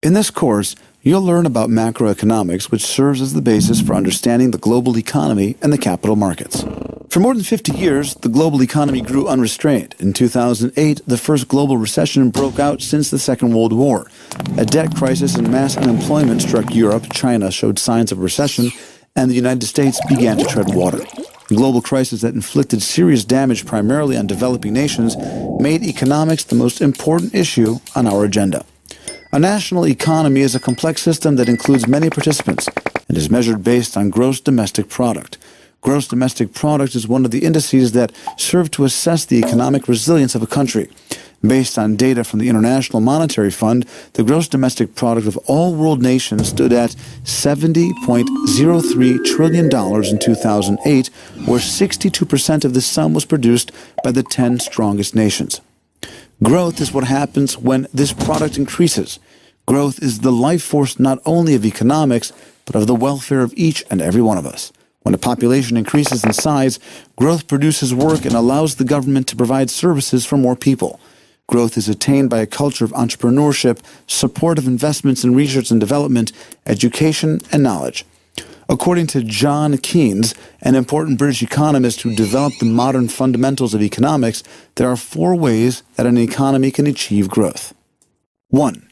In this course, you'll learn about macroeconomics, which serves as the basis for understanding the global economy and the capital markets. For more than 50 years, the global economy grew unrestrained. In 2008, the first global recession broke out since the Second World War. A debt crisis and mass unemployment struck Europe, China showed signs of recession, and the United States began to tread water. The global crisis that inflicted serious damage primarily on developing nations made economics the most important issue on our agenda. A national economy is a complex system that includes many participants and is measured based on gross domestic product. Gross domestic product is one of the indices that serve to assess the economic resilience of a country. Based on data from the International Monetary Fund, the gross domestic product of all world nations stood at $70.03 trillion in 2008, where 62% of this sum was produced by the 10 strongest nations. Growth is what happens when this product increases. Growth is the life force not only of economics, but of the welfare of each and every one of us. When a population increases in size, growth produces work and allows the government to provide services for more people. Growth is attained by a culture of entrepreneurship, support of investments in research and development, education, and knowledge. According to John Keynes, an important British economist who developed the modern fundamentals of economics, there are 4 ways that an economy can achieve growth. 1.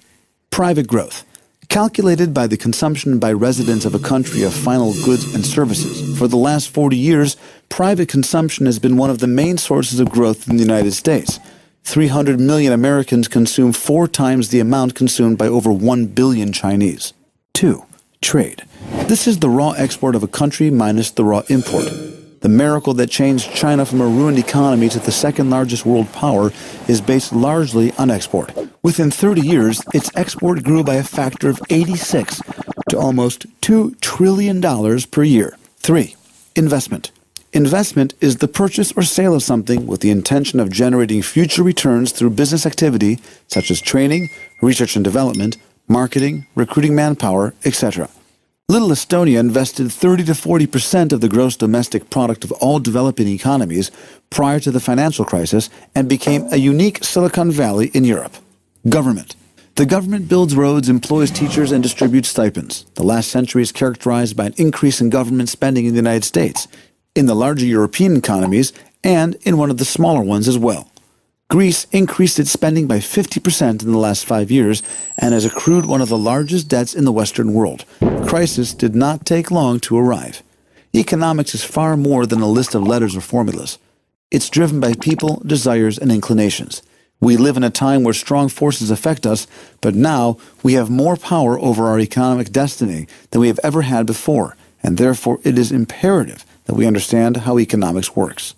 Private growth. Calculated by the consumption by residents of a country of final goods and services. For the last 40 years, private consumption has been one of the main sources of growth in the United States. 300 million Americans consume 4 times the amount consumed by over 1 billion Chinese. 2. Trade. This is the raw export of a country minus the raw import. The miracle that changed China from a ruined economy to the second largest world power is based largely on export. Within 30 years, its export grew by a factor of 86 to almost $2 trillion per year. 3. Investment. Investment is the purchase or sale of something with the intention of generating future returns through business activity such as training, research and development, marketing, recruiting manpower, etc. Little Estonia invested 30 to 40% of the gross domestic product of all developing economies prior to the financial crisis and became a unique Silicon Valley in Europe. Government. The government builds roads, employs teachers, and distributes stipends. The last century is characterized by an increase in government spending in the United States, in the larger European economies, and in one of the smaller ones as well. Greece increased its spending by 50% in the last 5 years and has accrued one of the largest debts in the Western world. The crisis did not take long to arrive. Economics is far more than a list of letters or formulas. It's driven by people, desires, and inclinations. We live in a time where strong forces affect us, but now we have more power over our economic destiny than we have ever had before, and therefore it is imperative that we understand how economics works.